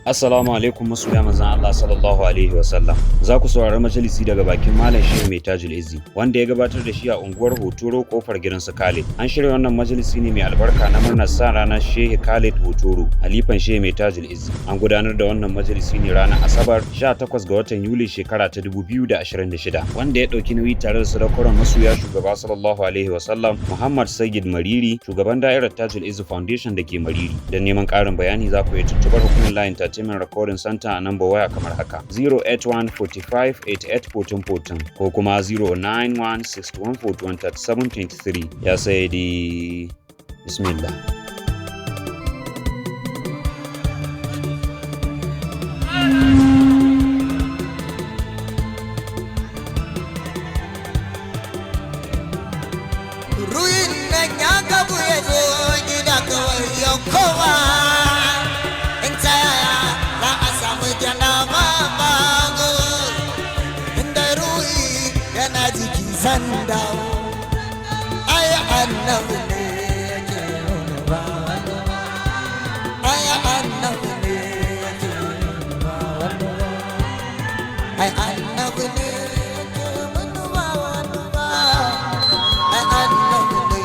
Assalamu alaikum masoya manzon Allah sallallahu alaihi wasallam. Za ku saurari majalisi daga bakin Malam Shehu Mai Tajul Izzi wanda ya gabatar da shi a unguwar Hotoro kofar gidan su Khalid. An shirya wannan majalisi ne mai albarka na murnar sa ranar Shehu Khalid Hotoro, halifan Shehu Mai Tajul Izzi. An gudanar da wannan majalisi ne ranar Asabar 18 ga watan Yuli shekara ta 2026 wanda ya dauki nauyi tare da sadaukaran masoya shugaba sallallahu alaihi wasallam Muhammad Sayyid Mariri, shugaban da'irar Tajul Izzi Foundation da ke Mariri. Dan neman karin bayani za ku iya tuntubar hukumar line Entertainment Recording Center a number waya kamar haka 081 45 88 14 14 ko kuma 091 61 41 37 23. Ya sayyidi, bismillah. Ruin na nyaka buya zo gida kawai yau kowa. Sanda aya annabi ne yake nuna ba wani ba, aya annabi ne yake nuna ba wani ba, aya annabi ne yake nuna ba wani ba, aya annabi ne.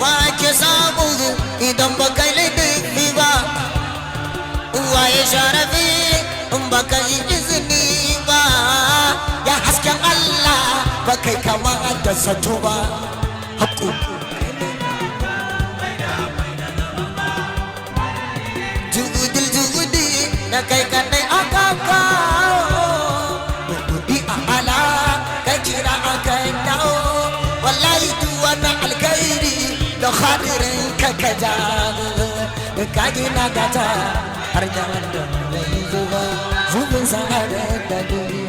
Wa ke samu idan ba kai laifi ba, wa ya sharafi in ba kai izini ba, ya hasken Allah ba kai kama da sato ba. Haƙu jugudi da kai kadai aka kawo, kudi a ala ka kira aka dawo. Wallahi duk wani alkhairi da khadirin ka kaja ka gina gata har da wanda bai zuba zubin sa'ada da duniya.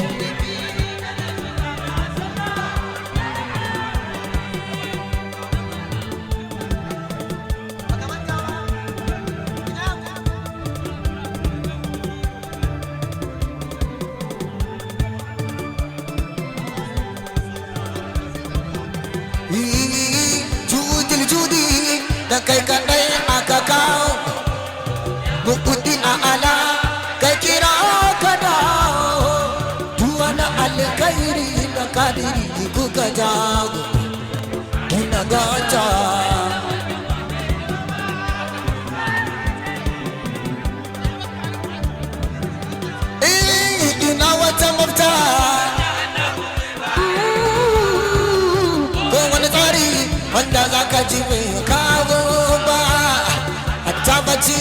Judi da kai kadai aka kawo, bukudi a ala kai kira ka dawo. Duwana alkairi da kadiri kuka jago ina gata. Ina wata mafita ko wani tsari wanda za ka ji mai kawo ba, a tabbaci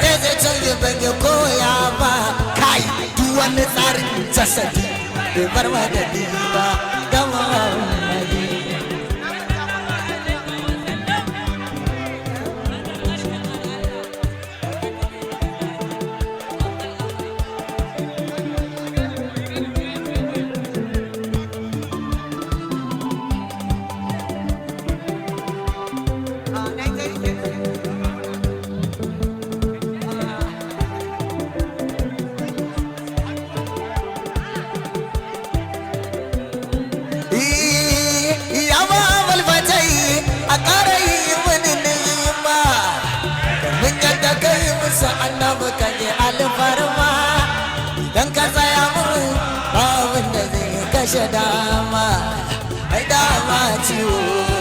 a zai canza ban ya koya ba. Kai duk wani tsarin jasadi bai bar madadi ba, gama madadi. Annabi kan yi alfarma idan ka tsaya mun babin da zai kashe dama. Ai dama ciwo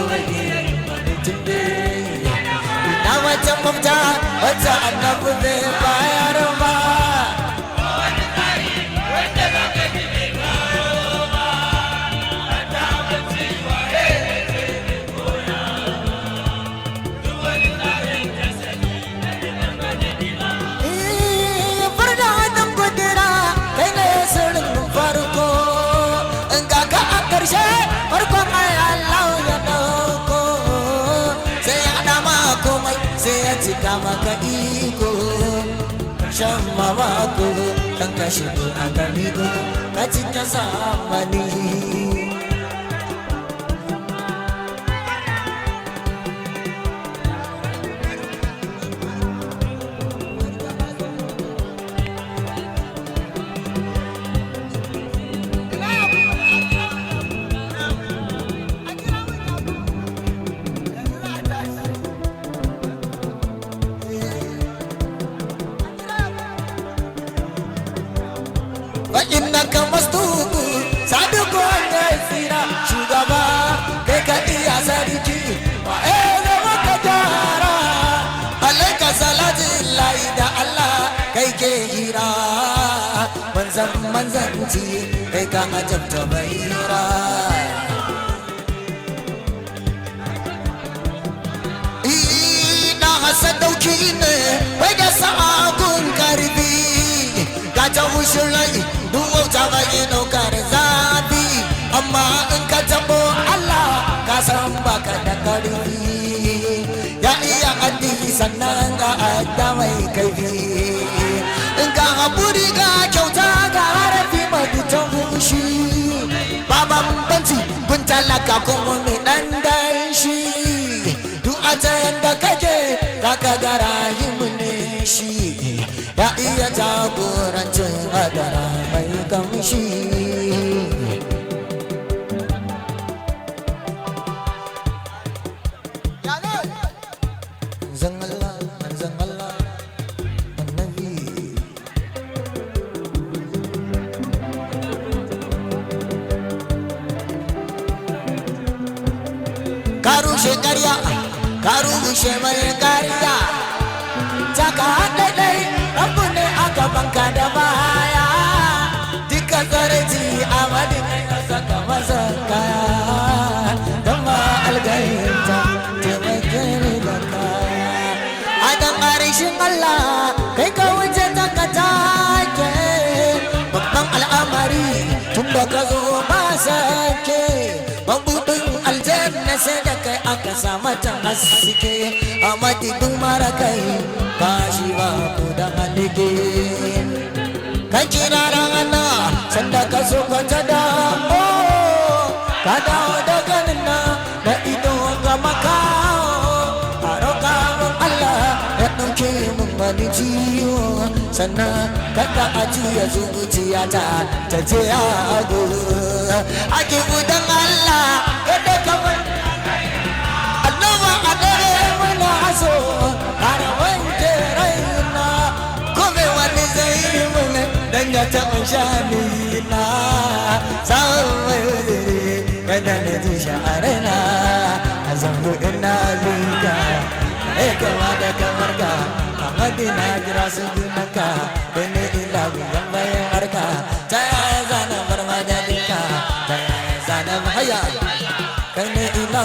mai tunde ina wata mafita wata annabi zai bayar ba. Farkon ai Allah ya dauko sai ya dama komai sai ya cika maka iko. Shan mamako kan ka shigo a gamigo ka cika zamani. innaka masduku sadiku nasira shugaba kai ka iya sarki wa ina maka jara alaika salatullahi da Allah kai ke hira manzanci kai ka ajabta bayira sadauki ne bai da sa'agun karfi ga ta hushin rai duwauta bai daukar zafi amma in ka tabo Allah ka san baka da karfi ya iya addini sannan ga adda mai kaifi in ka haƙuri ga kyauta ga harafi madutan hushi baban banci kun talaka kuma mai ɗan danshi a ta yanda kake kaka gara yi mune shi ya iya jagorancin adara mai kamshi zan Allah annabi karu shekarya ka rushe mai kariya taka haɗe ɗai rabu ne a gabanka da baya duka tsarci a madina ya saka masa kaya don ma algarinta taimake ni da kaya a dan ƙarshen Allah kai ka wuce taka take babban al'amari tun da ka zo ba sake babbuɗin aljanna sai da kai aka samu ta haske a madidin mara kai ba shi ba ku da halike kan kira rana sanda ka so ka ta dawo ka dawo da ganin na da ido ga maka a roƙa min Allah ya ɗauke min wani ciwo sannan kada a juya zuciyata ta je a gudu a kibudan Allah kada ka bar annaba a dare muna haso har wanke raina kome wani zai mun dan ya taɓa shani na sai kada na ji sha'arina a zango ina linka kama da kamar ka Madina jira su dunanka bene ila gudan bayan harka ta yaya zana bar madadinka ta yaya zana mahaya kai ne ila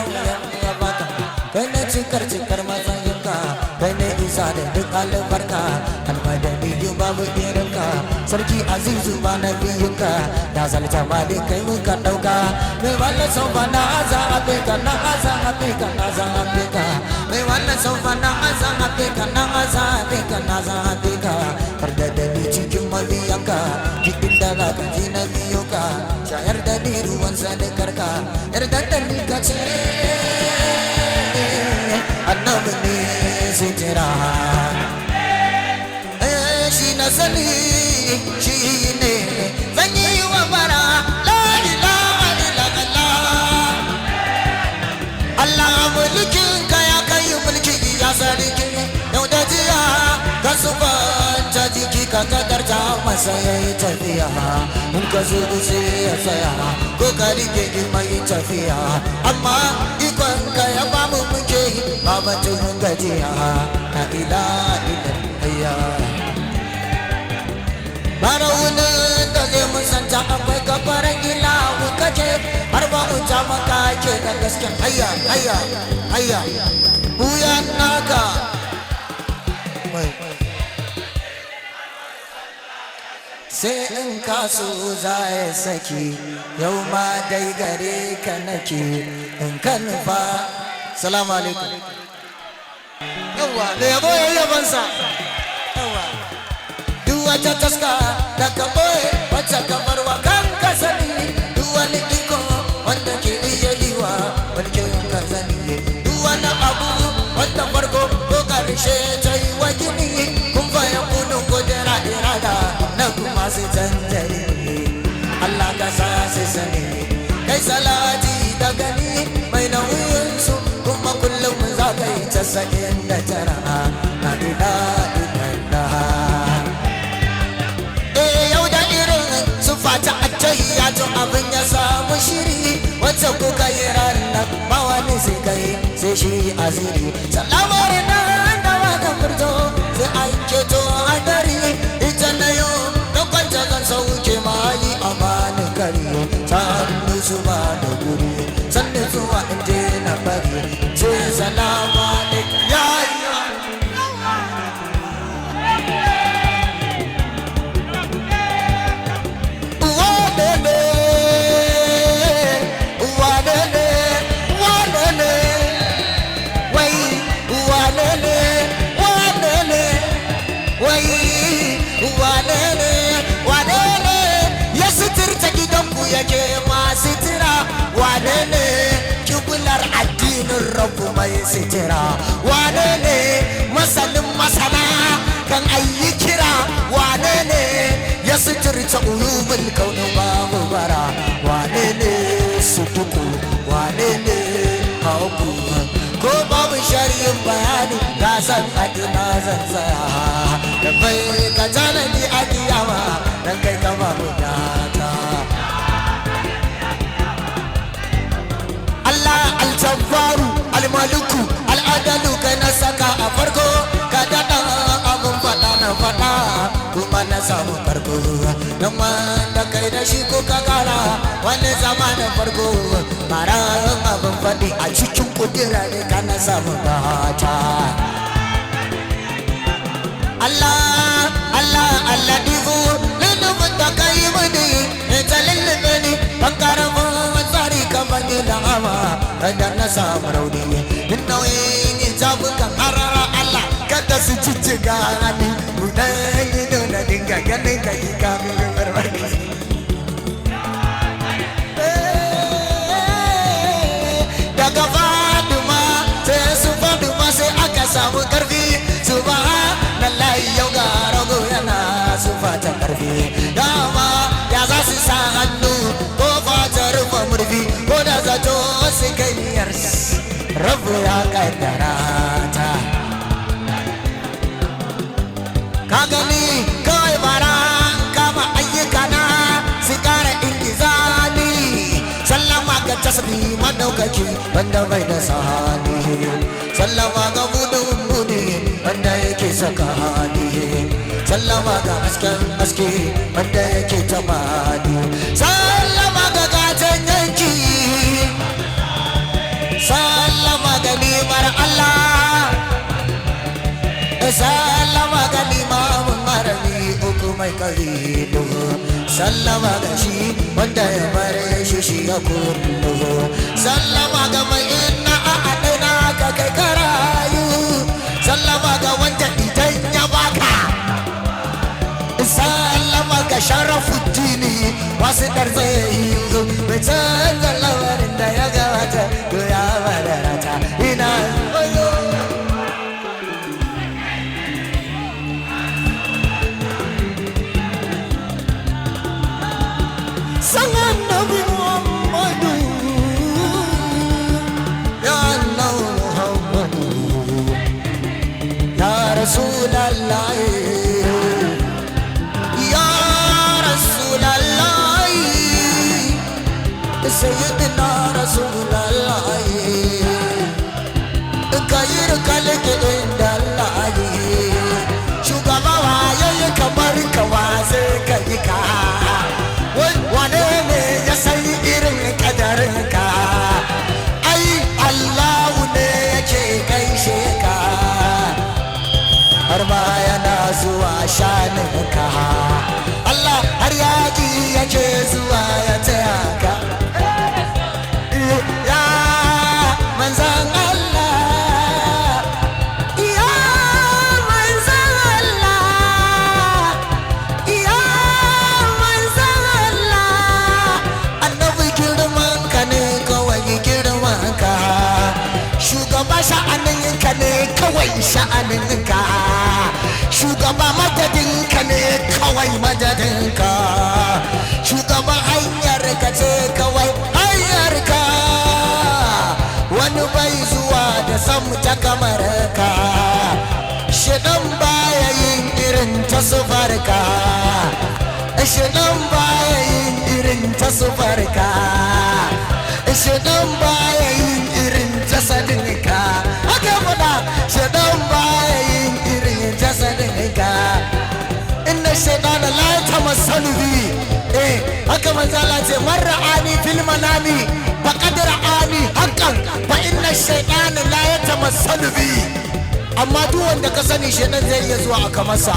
ya baka kai ne cikar matsayinka kai ne isa da duk albarka almadani yin babu irinka sarki azizu ba na biyunka da zalta ma da kai muka dauka mai wannan sau ba na aza abeka na aza abeka na aza abeka mai wannan sau ba na aza abeka na aza abeka na aza abeka har da ni cikin mabiyanka duk inda za ka ji na biyunka shayar da ni ruwan sadakarka yarda da ni ka ce annabi ne sitira shi na sani shi ne zan yi wa bara la ilaha illallah Allah mulkin ka ya kai mulki ya sarki yau da jiya ka subanta jiki ka kadarta masa yayi tafiya in ka zo sai ya tsaya ko ka rike mai tafiya amma ikon ka ya ba mu muke ba batun gajiya la ilaha illallah Barawunin da zai musanta akwai gabaran gila kace har ba uta maka ke da gasken hayya buyan naka sai in kaso za ya saki yau ma dai gare ka nake in kan fa salamu alaikum yawa da yabo yabansa yawa wata taska da ka boye wata kamar wa kan ka sani duk wani iko wanda ke iya yiwa mulkin ka sani duk wani abu wanda farko ko karshe ta yi wa gini kun bayan kunun kudura irada na kuma su canjari Allah ka sa su sani kai salati da gani mai nauyin su kuma kullum za ka yi 99 na ila ila sai kai sai shi aziri salamar nan da wata furto sai an keto hadari ita na yau da kwanta zan sauke mali a bani kare sannu su ba da guri sannu zuwa inda na bari ce salama da yayi yake masu tira wane ne kibular addinin rabu mai sitira wane ne masanin masana kan ayi kira wane ne ya suturta ulumul kaunu babu bara wane ne sutuku wane ne haku ko babu shari'in bayani ka san adina zan tsaya da bai ka tanadi a kiyama dan kai kama mutata Allah al-Jabbaru al-Maliku al-Adalu kai na saka a farko ka daɗa abin faɗa na faɗa kuma na samu farko don wanda kai da shi ko ka kara wani zamanin farko mara abin faɗi a cikin kudura ne ka na samu gata Allah Allah Allah digo lulluɓin da ka yi mini ita lullube ni ban karamin tsari kamar ni da ama da na samu rauni duk nauyin hijabukan harara Allah kada su cicciga ni budan ido na dinga ganin ka yi kamin barbarki daga Faduma sai su Faduma sai aka samu karfi subhanallahi yau ga rago yana su fata karfi dama ya za su sa hannu ko fata rufe murfi ko da zato su kai niyar rabu ya kaddara ta ka gani kawai bara kama ayyuka na su kara ingizani sallama ga tasbi madaukaki wanda bai da sahani sallama ga budun budi wanda yake saka hadi sallama ga asken aske wanda yake tamani sallama ga gatan yanki sallama ga nimar Allah sallama ga limamin marami uku mai kalilu sallama ga shi wanda ya bare shi ya kullu sallama ga mai inna a adana ka kai karayu sallama ga wanda idan ya baka sallama ga sharafuddini wasu darzayi bai canza lamarin da ya gabata to ya badarata ina sang Nabi Muhammadu ya Allah Muhammadu ya Rasulallah ya Rasulallah Sayyidina Rasulallah kayir kalke inda Allah shugaba waye kamar ka waze kai ka wane ne ya san irin kadarinka ai Allahu ne yake gaishe ka har ma yana zuwa shaninka Allah har yaki yake zuwa ya taya ka ya manzan Allah shugaba sha'aninka ne kawai sha'aninka shugaba madadinka ne kawai madadinka shugaba hanyarka ce kawai hanyarka wani bai zuwa da samta kamar ka shidan baya yin irin ta sufarka shidan baya yin irin ta sufarka shidan baya yin irin ta haka manzo Allah ce man ra'ani fil manami faqad ra'ani haqqan fa inna shaytana la yatamassalu bi. Amma duk wanda ka sani shaytan zai iya zuwa aka masa.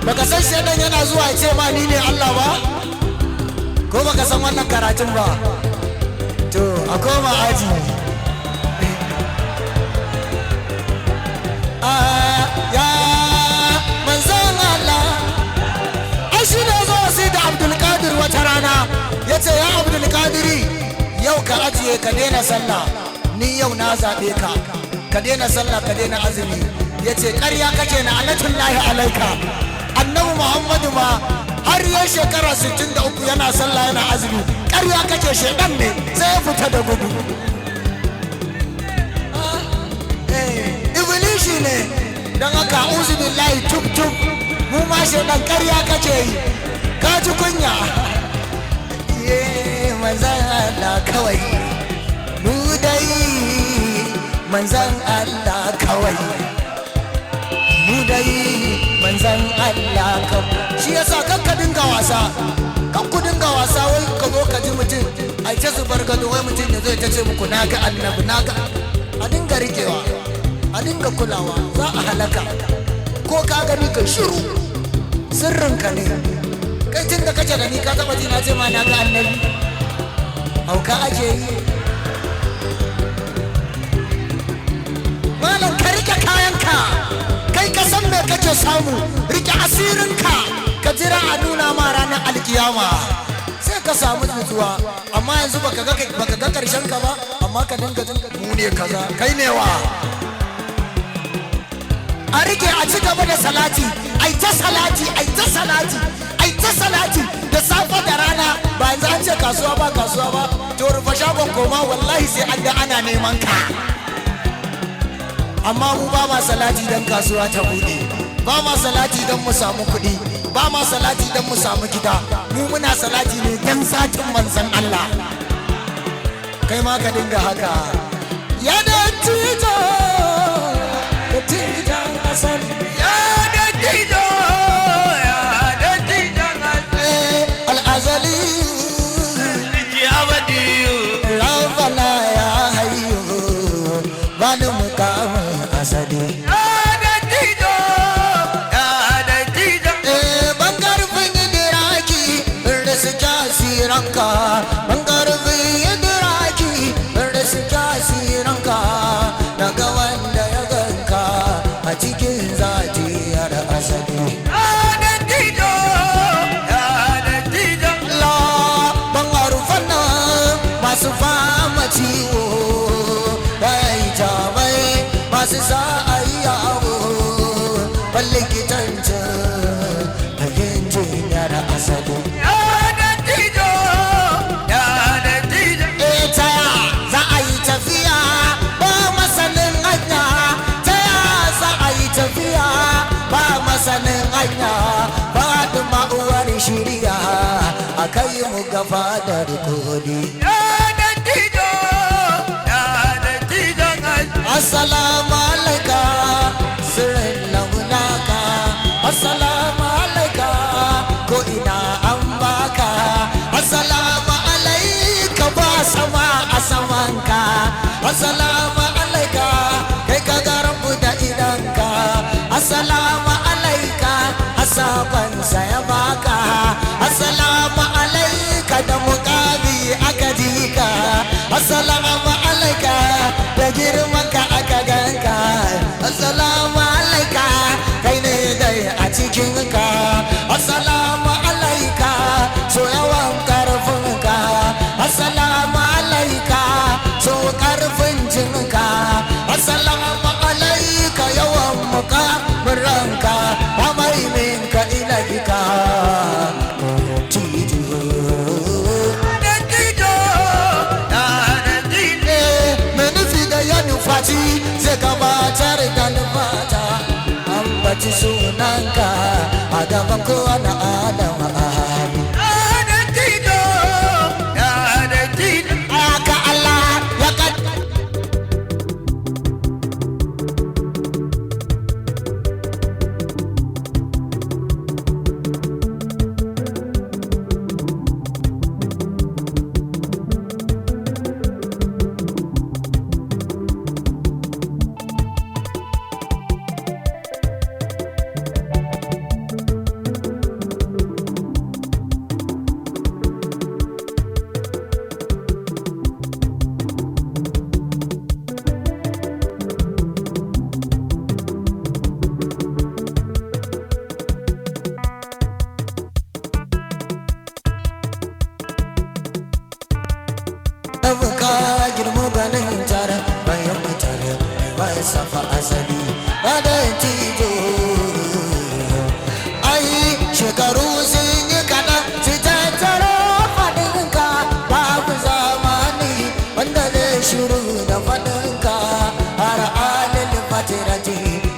Baka san shaytan yana zuwa ya ce ma ni ne Allah ba? Ko baka san wannan karatun ba? To a koma aji. Ya manzon Allah ai shi ne zo sai da Abdul Qadir wata rana yace ya Abdul Qadiri yau ka ajiye ka daina sallah ni yau na zabe ka ka daina sallah ka daina azumi yace ƙarya kake na alatullahi alaika annabi Muhammadu ma har ya shekara 63 yana sallah yana azumi ƙarya kake shedan ne sai ya fita da gudu. Iblishi ne don haka uzu billahi tub mu ma shedan ƙarya kake yi ka ji kunya. Manzan Allah kawai mu dai manzan Allah kawai mu dai manzan Allah kawai. Shi yasa kan ka dinga wasa kan ku dinga wasa wai ka zo ka ji mutum ai ta zubar gado wai mutum ya zo ya ce muku na ga annabi na ga. A dinga rikewa a dinga kulawa za a halaka ko ka gani ka shiru sirrinka ne kai tun da kace da ni ka taba ji na ce ma na ga annabi hauka ake yi. Malam ka rike kayanka kai ka san me kake samu rike asirinka ka jira a nuna ma ranar alkiyama sai ka samu nutsuwa. Amma yanzu baka ga karshen ka ba amma ka dinga jin mu ne kaza kai ne wa. A rike a ci gaba da salati ai ta salati ai ta salati ai ta salati da safa da rana ba yanzu an ce kasuwa ba to rufe shagon koma wallahi sai an ga ana neman ka. Amma mu ba ma salati dan kasuwa ta bude ba ma salati dan mu samu kuɗi ba ma salati dan mu samu gida mu muna salati ne dan satin manzon Allah. Kai ma ka dinga haka ya da tito da tijan asal ya da tito ya da tijan al-azali ji abadi rabbana ya hayyu bani mukamin asadi ya da tito ya da tito bangarfin idiraki da su jasiranka bangarfin idiraki da su jasiranka daga wanda ya ganka a cikin zatiyar asali. Ban harufan nan masu fama ciwo da ya yi jamai masu sa a yi yawo ban likitancin fagen jinyar asali. Za a yi tafiya ba masanin hanya tafiya ba masanin hanya Fatima uwar shiriya a kai mu gaba da rikodi. Assalamu alaika sirrin launaka assalamu alaika ko ina an baka assalamu alaika ba sama a samanka assalamu alaika kai ka garabu da idanka assalamu alaika asabansa ya baka assalamu alaika da muqami aka jika assalamu alaika da girmanka aka ganka assalamu alaika kai ne dai a cikinka assalamu alaika so yawan karfinka assalamu alaika so karfin jinka assalamu alaika yawan mukamin ranka ba mai minka ilahika zai gabatar da nufata ambaci sunanka a gaban kowane adama a hali. Aka Allah ya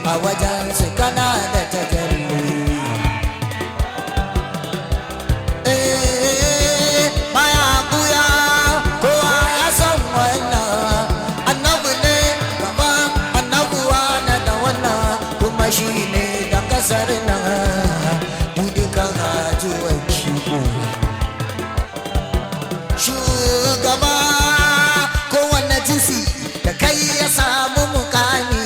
a wajen su kana da tajalli. Baya buya kowa ya san wannan, annabi ne gaba annabuwa na da wannan, kuma shi ne da kasar nan dudukan hajuwan shigo. Shugaba kowane jinsi da kai ya samu mukami,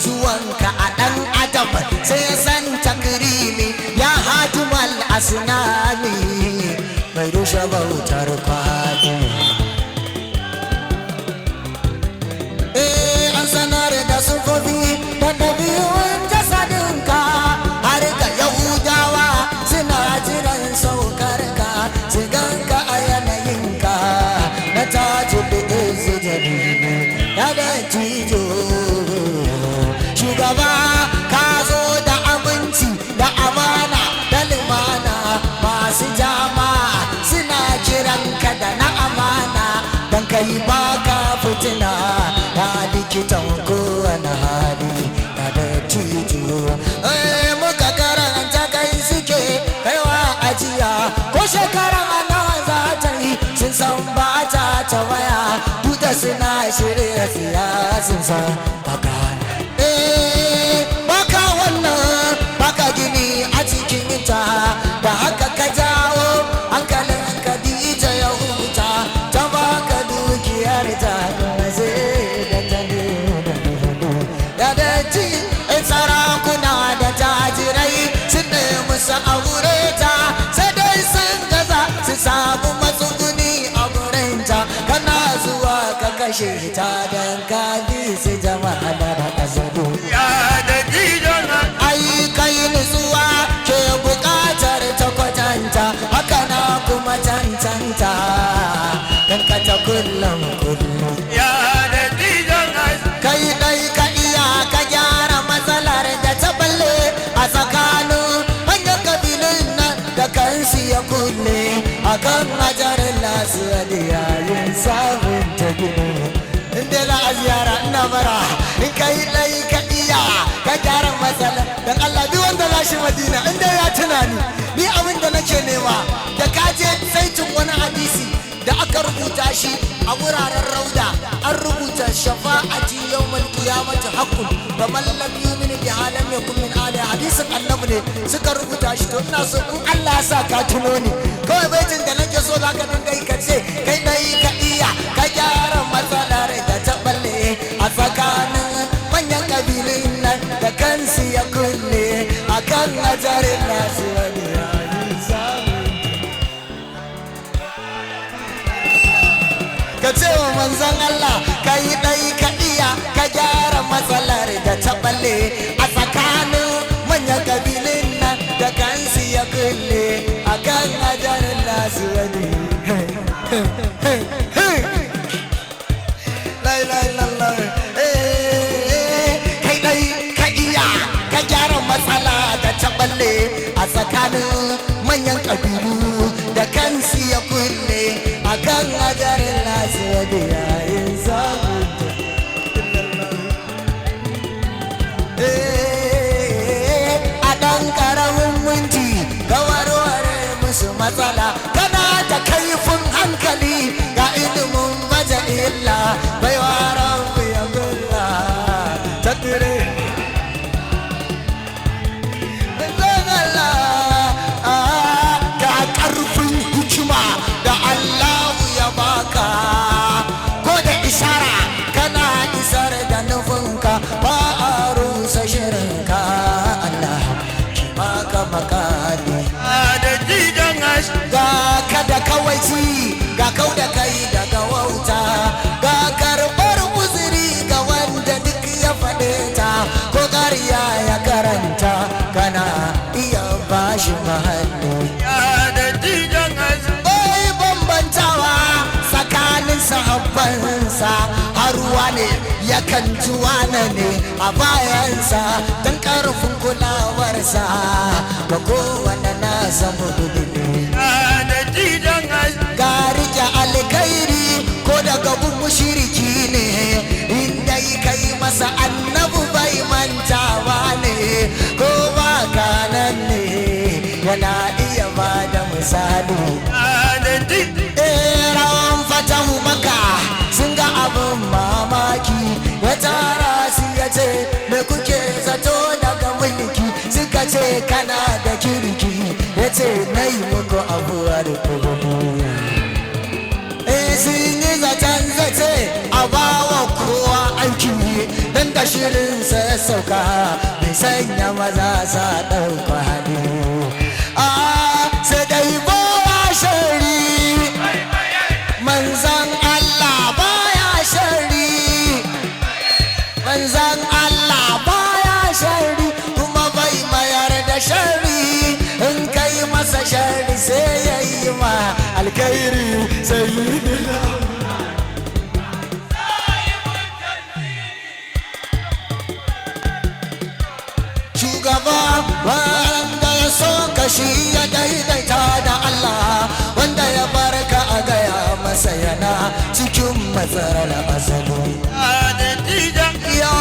zuwanka a ɗan adam sai ya san takrimi, ya hajjumal asnami mai rushe bautar kwado. An sanar da sufofi da ɗabi'un jasadinka, har ga yahudawa suna jiran saukarka, su ganka a yanayinka na tajul izzi jalilu ya da tijo. Shugaba ka zo da abinci da amana da limana, masu jama'a suna kiranka da na amana, don kai baka fitina ya likitan kowane hali ya da tijo. Muka karanta kai suke kaiwa ajiya, ko shekara nawa za ta yi sun san ba ta waya, duda suna shirya siyasin sa baka. Baka wannan baka gini a cikin ta, da haka ka jawo hankalin Khadija ya huta, ta baka dukiyar ta zai da ta da da ci. Sarakuna da tajirai sun nemi su aure ta, sai dai sun gaza su samu matsuguni a gurinta, kana zuwa ka kashe ta don ka bi su jama'a da kasado. Ai kai nutsuwa ke bukatar ta kwatanta, haka na kuma cancanta don ka ta kullum. Kai dai ka iya ka gyara matsalar da ta balle a tsakanin manyan kabilun nan da kansu ya kulle, akan majarin lasu da yayin samun ta gini. Inda za a ziyara ina bara, in kai dai ka iya ka gyara matsala dan Allah, duk wanda za shi Madina inda ya tunani ni abin da nake nema, da ka je saitin wani hadisi da aka rubuta shi a wuraren rauda, an rubuta shafa'ati yawmal qiyamati haqqun wa man lam yu'min bi alam yakun min ali. Hadisin annabi ne suka rubuta shi, to ina so in Allah ya sa ka tuno ni, kawai baitin da nake so zaka dinga yi, ka ce kai dai ka iya ka gyara matsalar da ta balle a tsakanin manyan kabilun nan da kansu ya kulle, akan nazarin nasu wani yayin samun. Ka ce wa manzon Allah ka yi ɗai ka iya ka gyara matsalar da ta balle a tsakanin manyan kabilun nan da kansu ya kulle, akan nazarin nasu wani. Kai dai ka iya ka gyara matsala da ta balle a tsakanin manyan kabilu da kansu ya kulle, akan hadarin nasu da yayin sabunta. A ɗan ƙaramin minti ga warware musu matsala, kana da kaifin hankali ga ilimin baje illa, bai waran ya gulla ta dire. Ga ƙarfin hikima da Allahu ya baka, ko da isara kana isar da nufinka, ba a rusa shirinka. Allah ki baka makali ga ka da kawaici, ga kau da kai daga wauta, ga karɓar uzuri ga wanda duk ya faɗe ta, ko ƙarya ya karanta kana iya bashi mahalli. Bai bambantawa tsakanin sahabbansa, haruwa ne yakan ji wane ne a bayansa, don ƙarfin kulawarsa ga kowane nasa mudu ne. Ga rike alkairi ko daga gun mushiriki ne, inda kai masa annabu bai mantawa. ya ce na yi muku abuwa da kuma sun yi zaton zace a bawa kowa aiki don da shirinsa ya sauka bai sanya maza sa ɗauka hannu sai dai bawa shari manzan Allah baya shari manzan Allah baya shari kuma bai mayar da shari in kai masa shari sai ya yi ma alkhairi sai shugaba wanda ya so kashi ya daidaita da Allah wanda ya barka a gaya masa yana cikin matsalar asali ya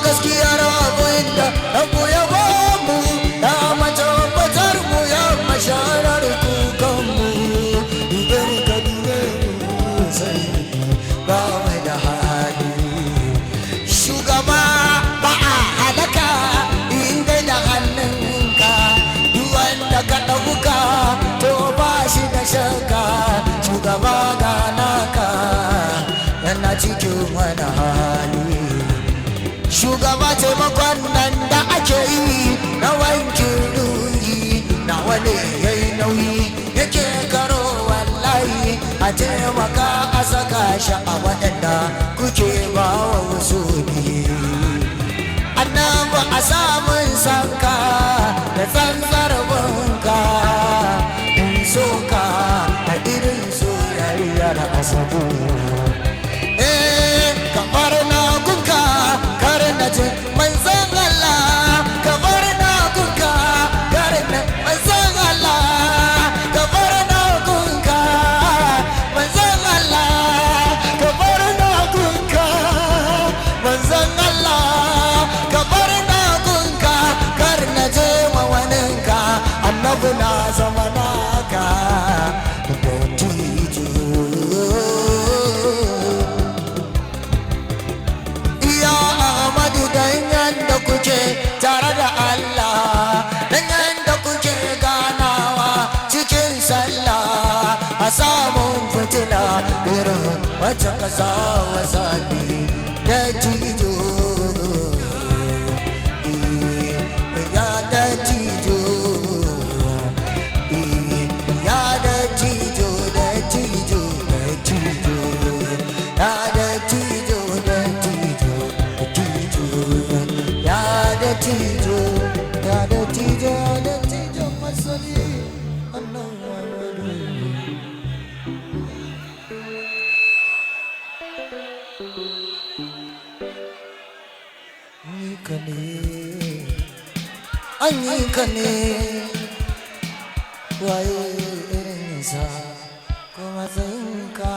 gaskiyar abin da abu ya bamu ya matabbatar mu ya masharar kukanmu idan ka dure mu sai ba mai da hali shugaba ba a halaka inda da hannunka duk wanda ka ɗauka to ba shi da shakka shugaba ga naka yana cikin wani hali shugaba taimakon nan da ake yi na wankin ruhi na wani yayi nauyi yake karo wallahi a taimaka a saka shi a waɗanda kuke ba wa wasu biyu annabi a samun sanka da tsantsar bunka in soka a irin soyayyar asabu kamar na gunka kar na ji manzan Allah kamar na gunka kar na manzan Allah kamar na gunka manzan Allah kamar na gunka manzan Allah kamar na gunka kar na je ma waninka annabi na zama naka da tijo da kuke tare da Allah dan yanda kuke ganawa cikin sallah a samun fitila irin wacce ka sa wa sabi da tijo ya da tijo ya da tijo da tijo da tijo ya da tijo da tijo ya da tijo ya da tijo ya da tijo masali an yi ka ne waye irinsa ko matsayinka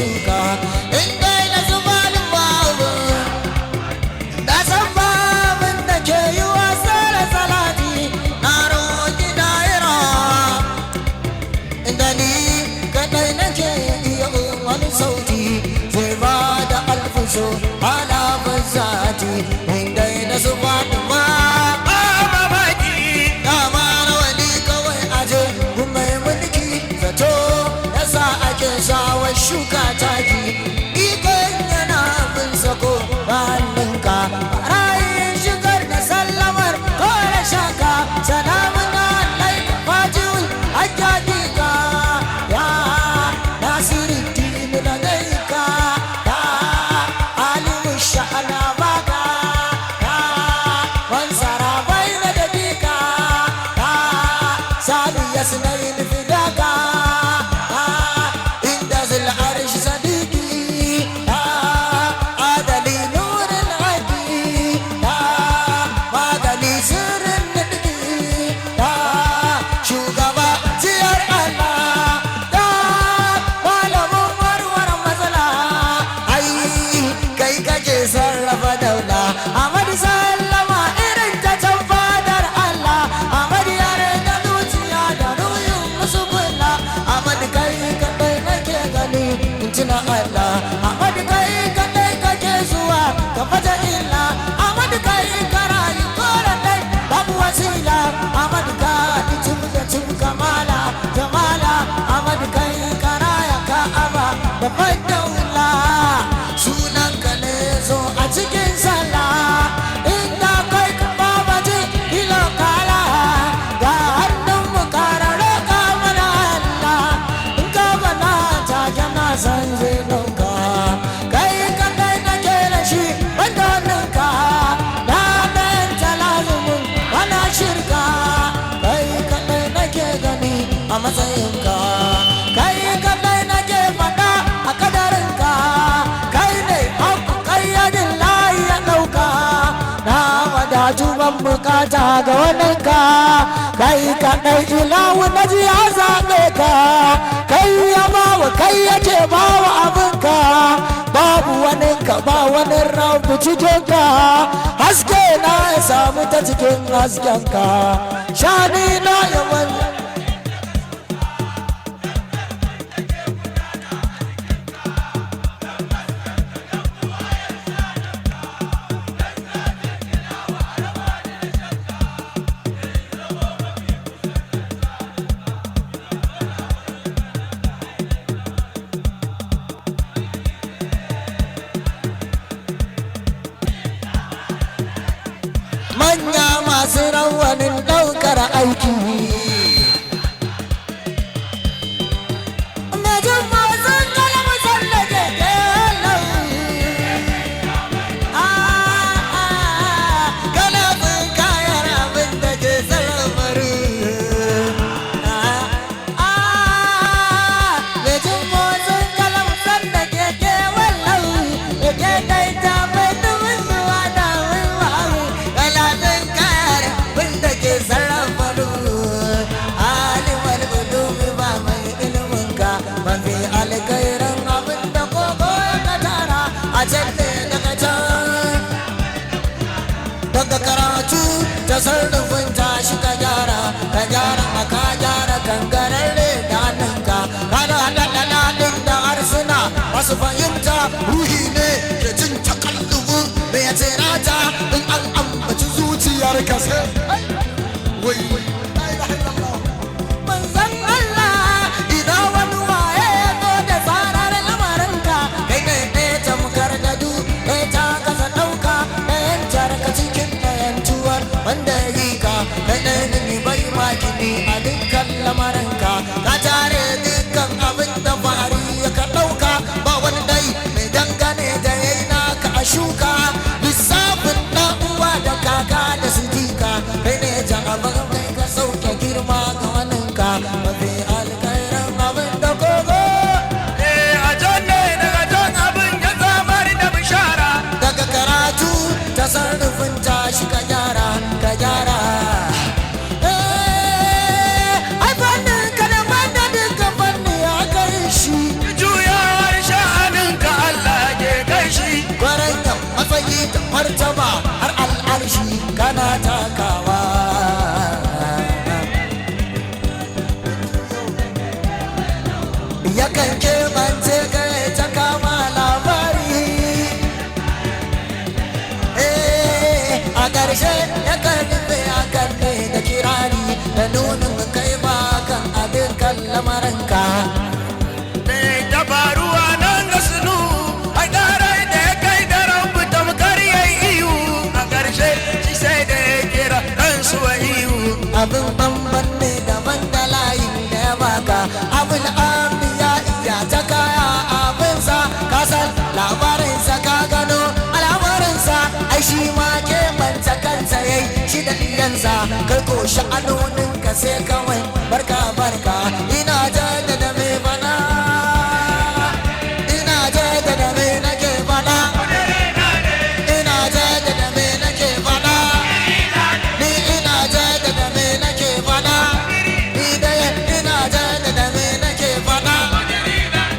shuka inda na zuba da babu da san babin da ke yi wasa da salati na roƙi daira inda ni kadai nake iya wani sauti zai ba da alfuso ala bazati inda na zuba da shawar shuka taki ikon yana bin sako hannunka rayin shigar da sallamar kore shaka salamun alaika fatiwul hajjadika ya nasiruddin ladaika ya alimu sha'ana baka ya wansara bai na dadika ya sadu yasnayin fidaka babban daula sunanka ne zo a cikin sallah inda kai ka babaji ilo kala ga hannun mu kararo ka mana Allah in ka bana ta jana san zai dauka kai ka kai na kera shi wanda hannunka na ɗayan talazumin wana shirka kai ka kai nake gani a matsayinka kai ka kai nake faɗa a kadarinka kai ne haku kayyadin layi ya ɗauka na wadatu ban bukata ga waninka kai kaɗai ilahu na ji ya zaɓe ka kai ya bawa kai yake bawa abinka babu waninka ba wani rabu cikinka haske na ya samu ta cikin haskenka shani na yawan manya masu rawanin ɗaukar aiki mejin mazan kalamu tsallake kenan galabin kayan abin da ke sarrafaru mejin mazan kalamu tsallake kenan ke daita mai dubin zuwa da wiwawi galabin kayan abin da ke sarrafaru alimar gudumi ba mai iliminka mafi alkairan abin da kogo ka tara a can ne daga can daga karatu ta sarrafin tashi ka gyara maka gyara kangararre da hannunka kana haɗa ɗalalin da harsuna masu fahimta ruhi ne da jin takallubin da ya tsirata in an ambaci zuciyar ka sai wai manzan Allah idan wani waye ya zo da tsarar lamarinka kai ne ɗaya tamkar da du ɗaya ta kasa ɗauka ɗayan jarka cikin ɗayan tuwar wanda ya yi ka kai ɗaya ne bai makini a dukkan lamarinka ka tare dukkan abin da fari ya ka ɗauka ba wani dai mai dangane da ya yi naka a shuka lissafin ɗan uwa da kaka da su jika kai ne jan abin kai ka sauke girma ga waninka mafi alkairan abin da kogo a can ne daga can abin ya zamar da bishara daga karatu ta sarrafin tashi ka gyara ai fannin ƙarshe ya karfe akan ne da kirari da nunin kai ba kan abin kan lamarinka. Dabaruwa nan ga sunu a ƙarar da ya kai da rabu tamkar ya iyu a ƙarshe shi sai da ya kira ɗansu wa iyu. Abin bamban ne daban da layin da ya baka abin amiya iya ta kaya abinsa kasan labarinsa ka gano al'amarinsa ai shi ma keɓanta kansa yayi shi da iyansa kai ko sha'anoninka sai kawai barka barka ina jaddada mai bana ina jaddada mai nake bana ina jaddada mai nake bana ni ina jaddada mai nake bana ni dai ina jaddada mai nake bana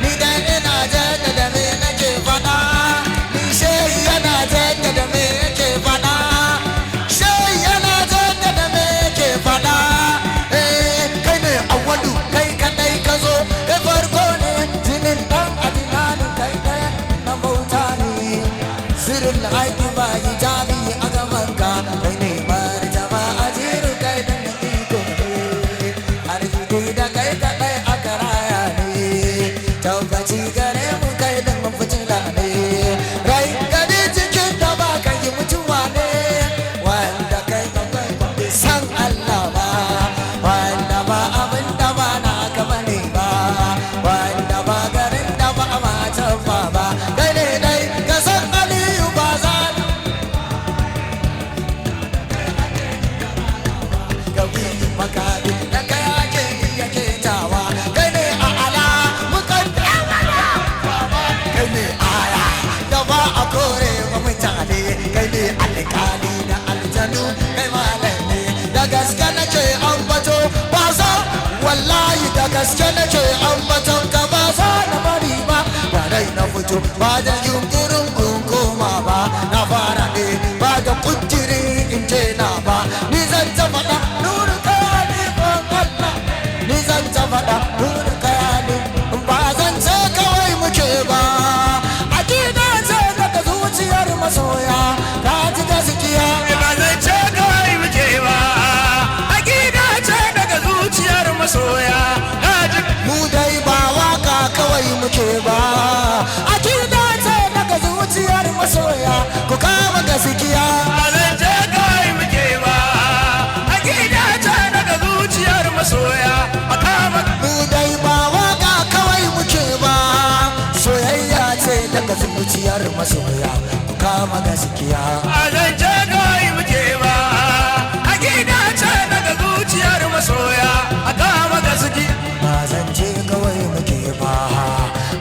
ni dai ina jaddada mai nake bana ni shehi yana jaddada mai nake bana shehi yana jaddada mai nake bana kai ne awwalu kai kadai ka zo kai farko ne jinin dan adinani kai daya na bauta ne sirrin aiki ba hijabi a gabanka kai ne martaba ajiru kai da na iko ne arziki da kai kadai aka raya ne tabbaci gare mu kai da mafitila ne rai gani cikin da ba ka yi mutuwa ne wanda kai bai san Allah ba wanda ba abin da ba na ka bane ba wanda ba garin da ba matan ba kai ne dai ka san Aliyu ba za ka bi makaɗi da kai ake iya ketawa kai ne a ala mukan kai ne aya da ba a kore wa mutane kai ne alƙali da aljanu kai malami da gaske nake ambato ba za wallahi da gaske nake ambaton ka ba za na bari ba ba dai na fito ba da yunkurin koma ba na fara ne ba da kujiri in je na ba ni zan ta faɗa nuru kayani Allah ni zan ta faɗa nuru kayani ba zan ce kawai muke ba akida ce daga zuciyar masoya ta ji gaskiya Ba zan ce kawai muke ba, aƙida ce daga zuciyar masoya. Na ji mu dai ba waka kawai muke ba akida ce daga zuciyar masoya ku kama gaskiya ba zan ce kawai muke ba, aƙida ce daga zuciyar masoya. A kama mu dai ba waka kawai muke ba soyayya ce daga zuciyar masoya ku kama gaskiya ba zan ce kawai muke ba, aƙida ce daga zuciyar masoya. A kama gaski ba zan ce kawai muke ba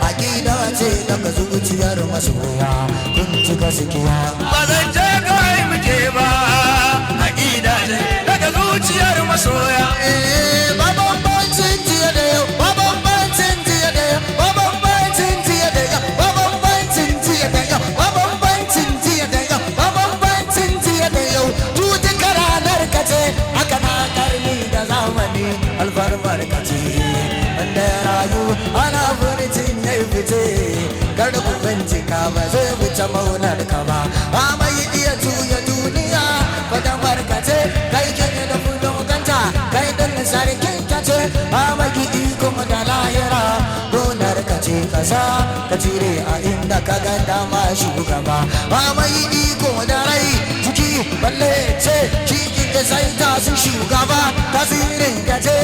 akida ce daga zuciyar masoya kun ci gaskiya ba zan ce kawai muke ba, aƙida ce daga zuciyar masoya. ba bambancin jiya da yau ba bambancin jiya da yau ba bambancin jiya da yau ba bambancin jiya da yau ba bambancin jiya da yau ba bambancin jiya da yau duka ranar ka ce haka na karni da zamani alfarmar ka ce wanda ya rayu ana furcin ya yi fice kar ku bincika ba zai wuce maunar ka ba ba mai iya juya duniya fadamar barkace kai kake da fulon kanta kai dan sarkin kace ba mai iko da lahira gonar kace kasa ka cire a inda ka ga dama shugaba ba mai iko da rai jiki balle ce kiki da sai ta su shugaba tasirin kace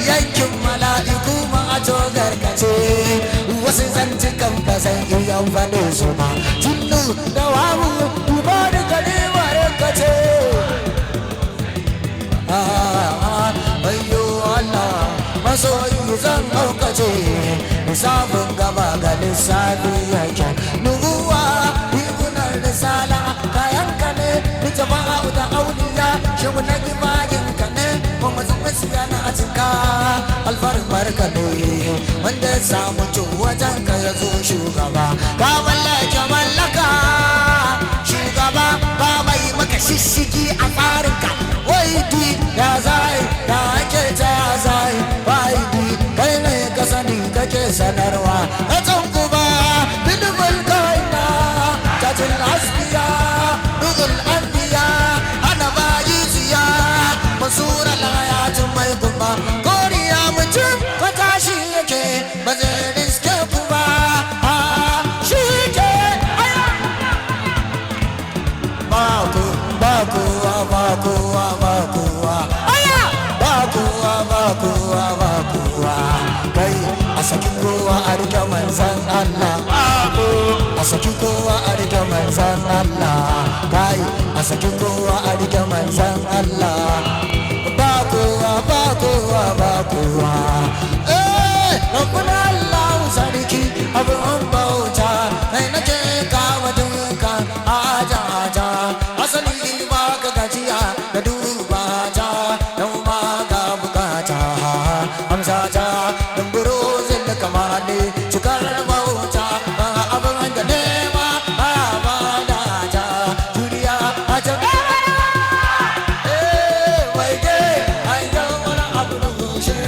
yankin mala'iku ma a togar kace wasu zantukan ba san iya fado su ba tunnu da wawu duba da kalimar kace ayyo Allah masoyi zan haukace lissafin gaba ga lissafi yake nubuwa igunar risala kayan ka ne ni jama'a da auliya shi na gibayin ka ne kuma zama siya na cika alfarmar ka ne wanda ya samu wajen ka ya zo shugaba ka mallake mallaka shugaba ba mai maka shishigi a farinka wai di ya zai ya ake ta ya zai wai di kai ne ka sani kake sanarwa a can kuma bidubul kaina tajin asbiya dugul anbiya a saki kowa a rike manzan Allah kai a saki kowa a rike manzan Allah ba kowa ba kowa ba kowa rabbuna Allah sarki abun bauta kai nake kawo dukan aja aja asali ba ka gajiya da duba ta dan ma ga bukata amsa ta dan buruzin da kamale cikar bauta abun da nema ba da ta duniya a ta wai dai ai ga wani abu da kushe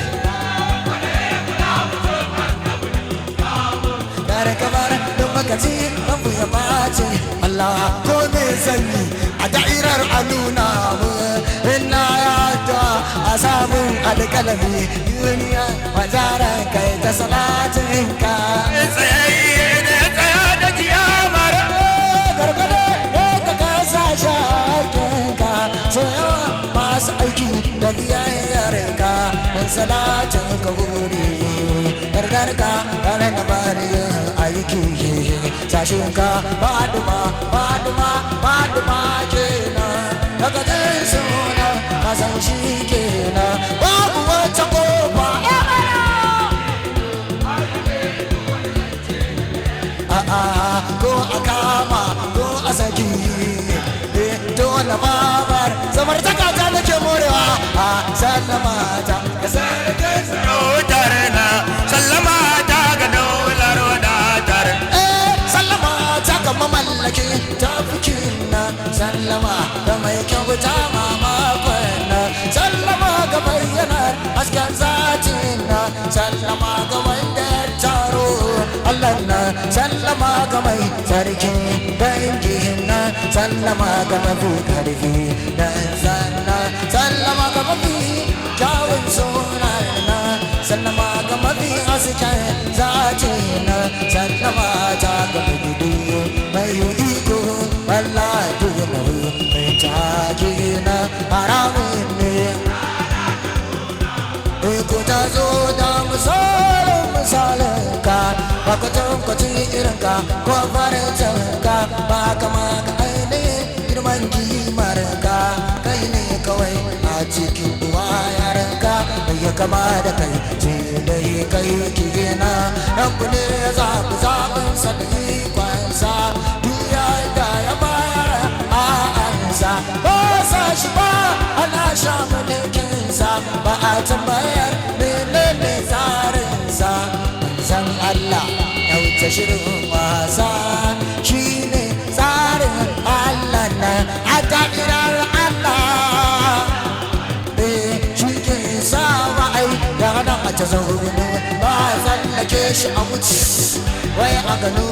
dare kamar don makaci abu ya bace Allah ko me sanyi a da'irar aluna mu inna ya ta asamun alkalami duniya wajaran kai ta salatin ka tsayayye ne tsaya da kiyamar gargade ne ka kasa shakin ka so yawa masu aiki da biyayyar ka dan salatin ka gode gargar ka kare na bari aiki sashin ka baduma baduma baduma kenan daga jin suna kasan shi kenan babu wata kofa ko a kama ko a saki dole babar zamar ta kata nake morewa a sallama ta ga sarki rotar na sallama ta ga daular wadatar sallama ta ga mamallaki ta fikin na sallama ga mai kyauta mamakon na sallama ga bayyanar hasken zatin na sallama ga wanda ya taro Allah na sallama ga mai sarki dangin na sallama ga mafi karfi da zanna sallama ga mafi kyawun sunan na sallama ga mafi hasken zatin na sallama ta ga gudu mai iko Allah duna mai taki na haramun ne ko ta zo da misalin ka ba ka tankwacin irin ka ko farin ka ba kama ka ainihin girman kimar ka kai ne kawai a cikin wayar ka bai ya kama da kai ce dai kai kina rabu ne ya zaɓi zaɓin sallai kwansa duniya da ya bayar a ansa ba sa shi ba ana sha mulkinsa ba a tambayar menene tsarinsa manzan Allah ya wuce shirin wasa shi ne tsarin Allah na a da'irar Allah shi ke sa wa'ai da hana a ta zaune ba tsallake shi a wuce wai a gano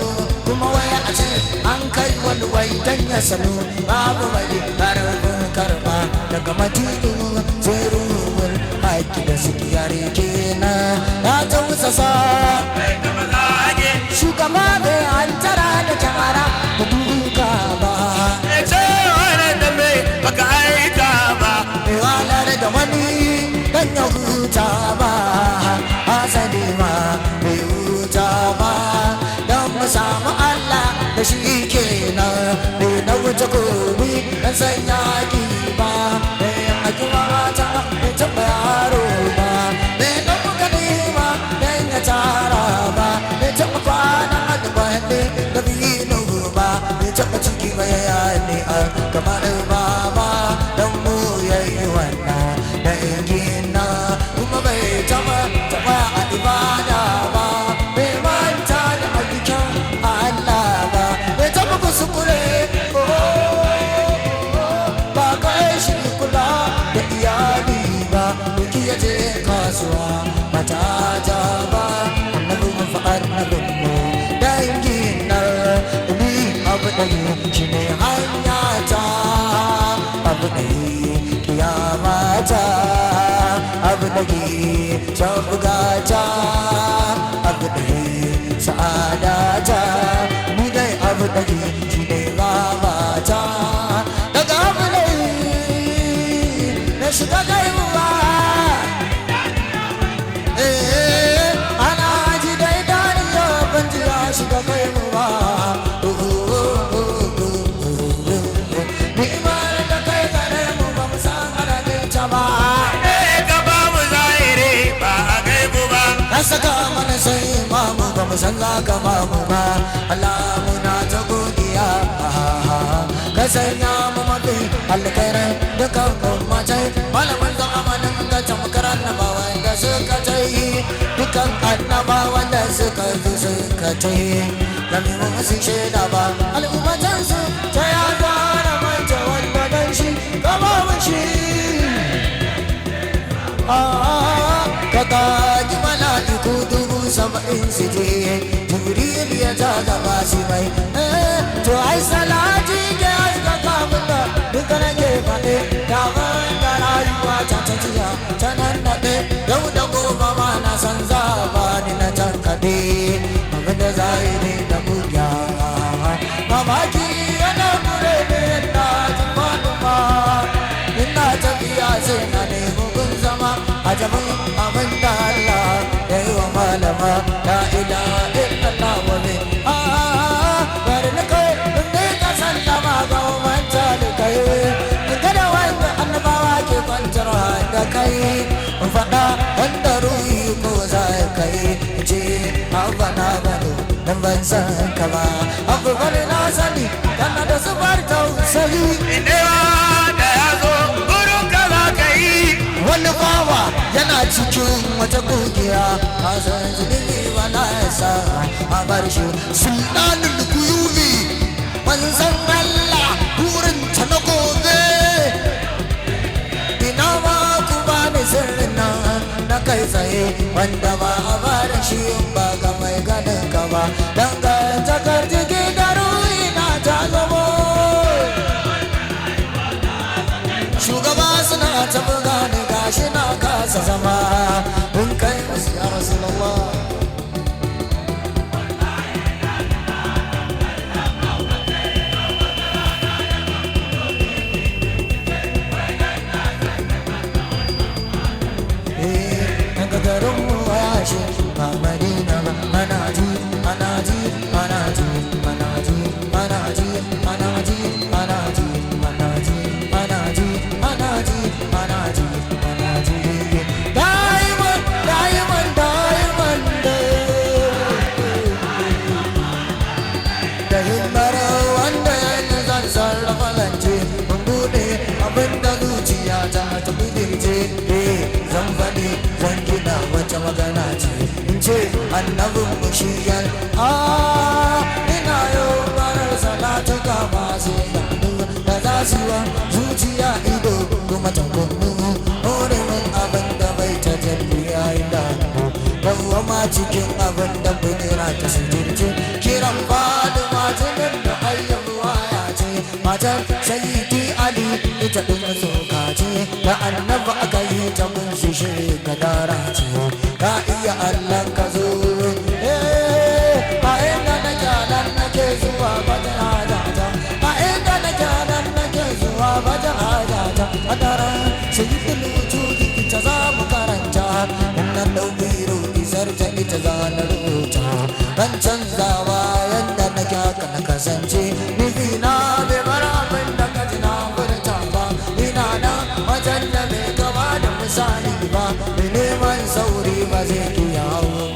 kuma wai a ce an kai wani wai dan ya sanu babu mai karfin karba daga matinu sai ruwar haƙi da su yare kenan ya tausasa shugaba bai hantara da kyamara da duka ba ce wani da mai baka aika ba bai walar da wani dan ya huta ba hasali ma bai huta ba don mu samu Allah da shi kenan bai na wuce gobe dan sanya ki ba bai aki mata bai taɓa yaro ba bai ɗan muka nema dan ya tara ba bai taɓa kwana da bayanne da biyu ba bai taɓa ciki ba ya yi a kamar baba dan mu yayi wannan da ingina kuma bai taɓa a ibada ba bai manta da ayyukan Allah ba bai taɓa kuskure ba kai shi kula da iyali ba duki ya je kasuwa matata ba annabi mu fa annabin mu dangin nan ni abu da shi ne hanya ta abu da kiyama ta abu da shabugata abu da sa'ada ta ni dai abu da shi ne babata daga abu da na shiga gaiwa ana ji dai dariya ban ji ya shiga gaiwa ka saka mana sai imamu ba mu san za ka ba mu ba Allah muna ta godiya ka sanya mu mafi alkhairai dukan ummatai malaman zamanin ka tamkar annabawan da suka tayi dukan annabawan da suka zo suka tayi Kami musu shaida ba al'ummatansu ta ya gara manta wanda dan shi gaba mashi ka kaji mala'iku 70 su je Jibril ya ta gaba shi mai to ai salati ke aika kamuna duka nake faɗe da wanda rayuwa ta jiya ta nan naɗe yau da gobe ma na san za ba ni na tankaɗe abinda za yi ne da buya mamaki yana gure ne na jimanuma ina tafiya sai na nemi gun zama a jabin abin da Allah ya yi wa malama la ilaha illallah wa min bari na kai inda ka sallama ga manta da kai kada wanda annabawa ke kwantar da kai faɗa wanda ruhi ko za kai ce abana bano dan ban san ka ba abu bari na sani kana da zubar tausayi Indewa da ya zo gurin ka za ka yi wani bawa yana cikin wata kungiya a san zubi ba na yasa a bar shi sultanin kuyumi manzan Allah burin ta na gobe ina ma ku ba ni sirrin nan na kai tsaye wanda ba a bar shi ba ga mai ganin ka ba dangantakar jiki da ruhi na ta zamo shugaba suna ta buga ni gashi na kasa zama kun kai musu ya Rasulullah daga garin mu washe ba Madina ba ana ji ana ji ana ji ana ji ana ji ana ji ana ji ana ji ana ji ana ji ana ji ana ji diamond diamond diamond da himmar wanda ya zan sarrafa lance mun bude abinda zuciya ta bidince zan faɗi zan gina wata magana ce in ce annabin bashiyar ina yau barar salatu ga masu yanu da za su wa zuciya ido kuma tankunu horemin abin da bai ta jalliya inda hannu ma cikin abin da budura ta sujirce kiran fadi matunan da ayyabuwa ya ce matar sayyidi ali ita ɗin soka ce da annaba aka yi ta mun shi ka dara ce ka iya Allah ka zo a inda na kyalan nake zuwa bata hajata a inda na kyalan nake zuwa bata hajata a daren sayyidin wujudi ita za mu karanta wannan ɗaubiro isar ta ita za na rubuta ban canzawa yadda na kyaka na kasance nufi na bai bar abin da ka ji na furta ba ina nan wajen da bai gaba da misali ba mai neman sauri ba zai kiya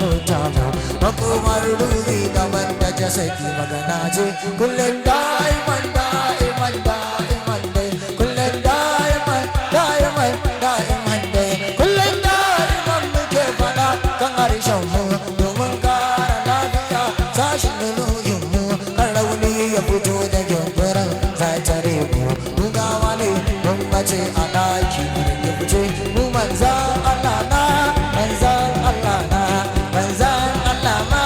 mota ba makomar ruhi gaban da jasaki magana ce kullum da'iman da'iman da'iman dai kullum da'iman da'iman da'iman dai kullum da'iman muke faɗa kan harshen mu domin kara lafiya sashin nuhin mu kan rauni ya fito da gyamfuran zatare mu dugawa ne mun mace a ɗaki ya fice mu manzan Allah na manzan Allah na manzan Allah ma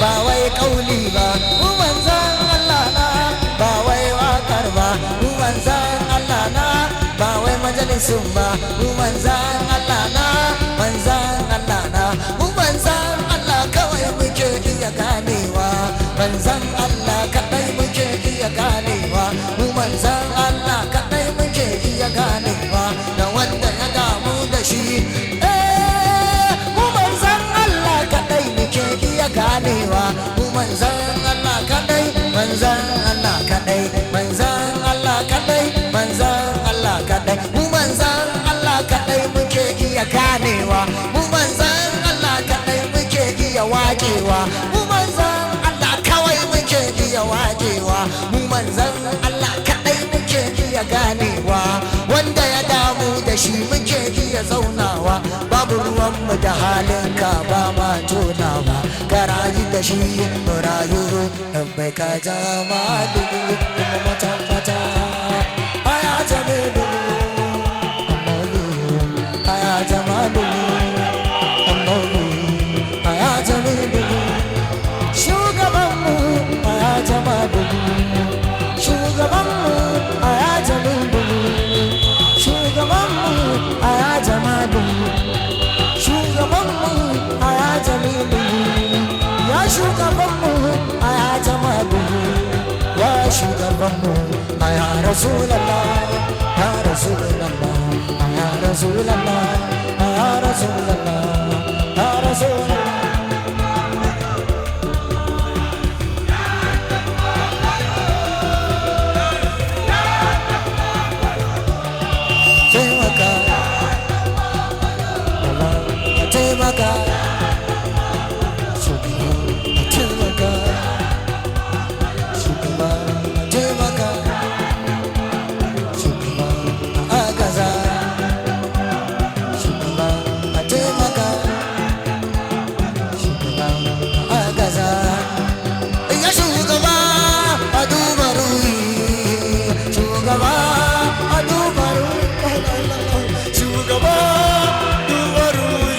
ba wai kauli ba mu manzan Allah na ba wai wakar ba mu manzan Allah na ba wai majalisun ba mu manzan Allah na manzan Allah na mu manzan Allah kawai muke iya ganewa manzan Allah kadai muke iya ganewa mu manzan Allah kadai muke iya ganewa da wanda ya damu da shi mu manzan Allah kadai muke iya ganewa mu manzan Allah kadai manzan Allah kadai manzan Allah kadai manzan Allah kadai mu manzan Allah kadai muke iya ganewa mu manzan Allah kadai muke wakewa mu manzan Allah kawai muke iya wakewa mu manzan Allah kadai muke iya ganewa wanda ya damu da shi muke iya zaunawa babu ruwanmu da halin ka ba ma tonawa ka rayu da shi mu rayu bai ka jama dubu kuma matabbata aya jamilu aya jamalu aya jamilu shugabanmu aya jamalu shugabanmu aya jamilu shugabanmu aya jamalu shugabanmu aya jamilu ya shugabanmu aya jamalu ya shugabanmu aya rasulallah ya rasulallah ya rasulallah ya rasulallah ya rasulallah taimaka shugaba taimaka shugaba agaza shugaba taimaka shugaba agaza ya shugaba a duba ruhi shugaba a duba ruhi shugaba duba ruhi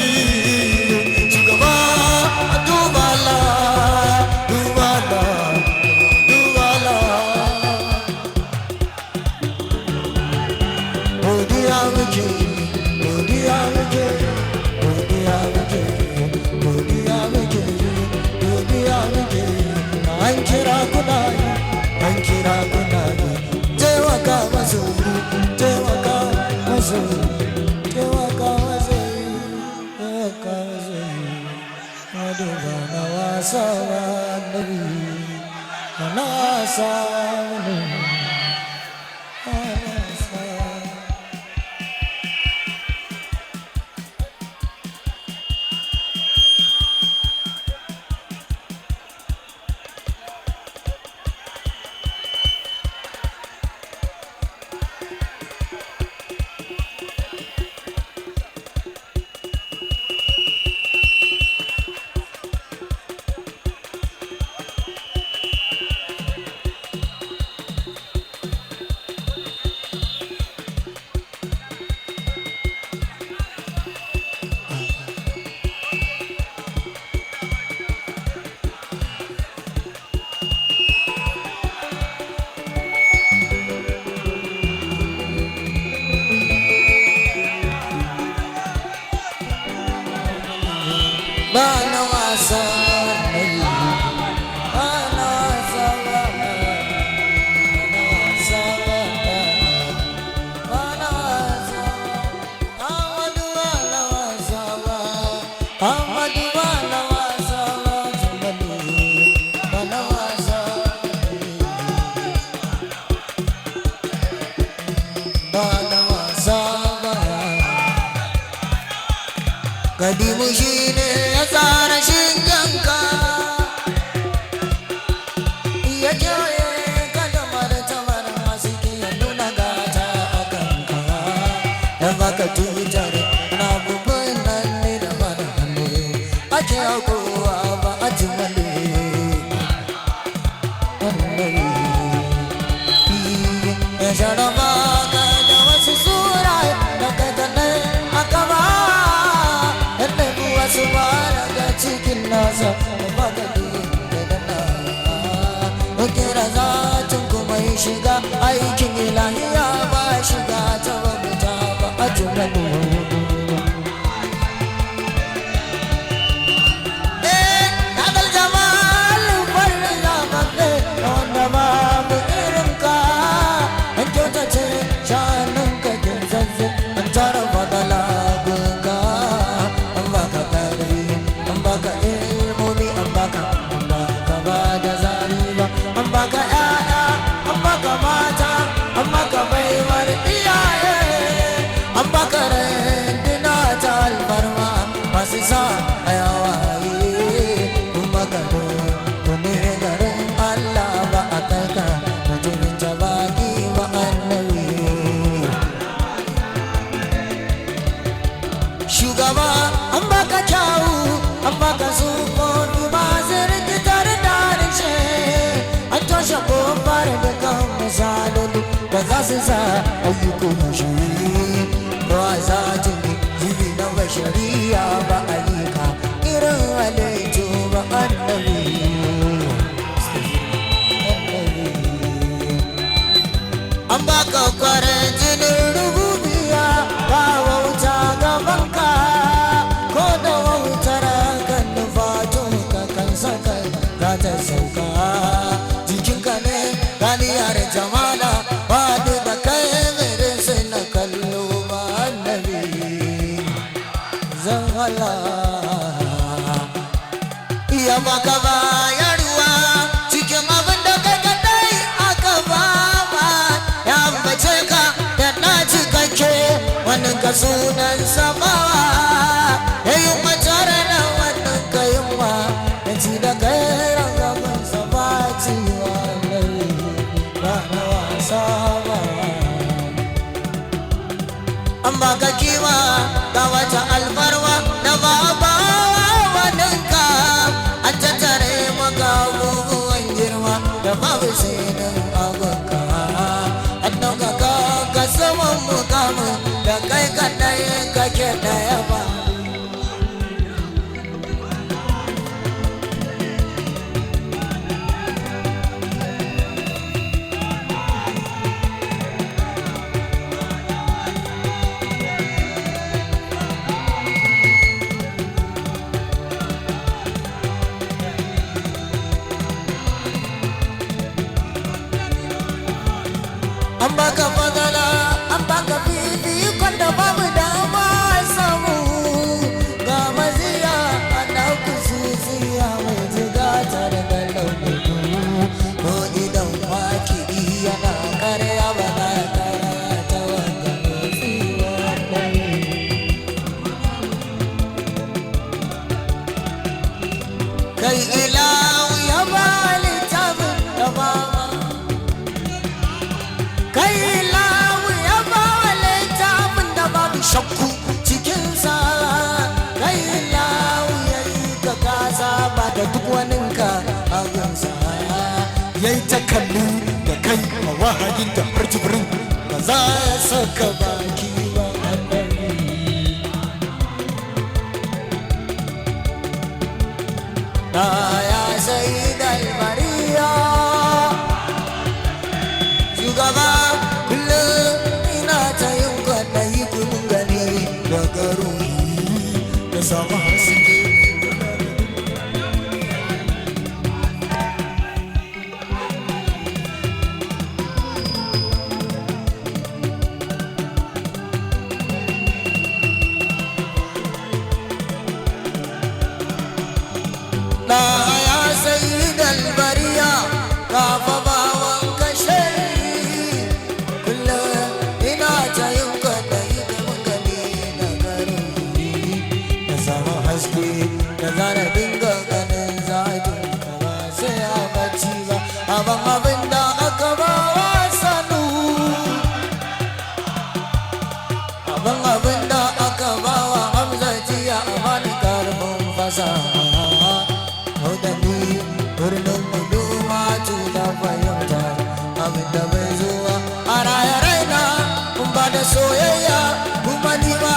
Kadimu shi ne ya tsara shinganka ya kyaye ka da martabar masu ya nuna gata a kanka ya baka tutar na bubun nan ne da mara hannu ake kowa ba a jimale ya sharama ka da wasu sura da kadanin aka ba wasu ba daga cikin nasa ba ka da dana kira zatin kuma yi shiga aikin ilahiya ba shiga ta babuta ba a jimanu da za su sa ayyukan shi ba za ta jibi na bashariya ba ayyuka irin halittu ba annabi an baka kwarin jinin rububiya ba wauta gabanka ko da wautar kan nufatun ka kan saka za ta sauka jikinka ne ganiyar jamala ba da kai zirin sai na kallo ba annabi zan hala iya baka bayarwa cikin abin da kai kadai aka ba ya ambace ka da na cikakke wannan ka sunan samawa ya yi matara na wannan ka yunwa ya ci da kai rangaban sabaci wannan ba na wasa ba an baka kiwa ga wata alfarwa da ba ba waninka an tattare maka abubuwan girma da babu sinin abinka an ɗaukaka ka saman mukamin da kai kadai kake ɗaya ba an baka fadala an baka fifikon da babu dama samu ga maziya ana kususiya mai jigata da launuku ko idan waki yana karya ba na karata wanda musiwa kai ilahu ya ba littafin da ba kai lawu ya ba wa littafin da babu shakku cikinsa kai lawu ya yi ka kasa ba da duk waninka a gansa ya yi takallu da kai a wahayin da har jibirin ba za ya saka baki ba annabi na ya sai dalmariya shugaba kullum ina ta yin kwaɗayi kun gani daga ruhi da samu haske na ya sayi dalbariya kafa bawan kashe kullum ina ta yin kwaɗayi da magani da garuhi da samu haske da zana dinga ganin zaɗi da ba sai a bacci ba abin da aka ba wa sanu abin da aka ba wa hamza jiya a mani karfin fasaha birnin gudu matu da fahimta abin da bai zuwa a raye raina kun ba da soyayya kuma ni ba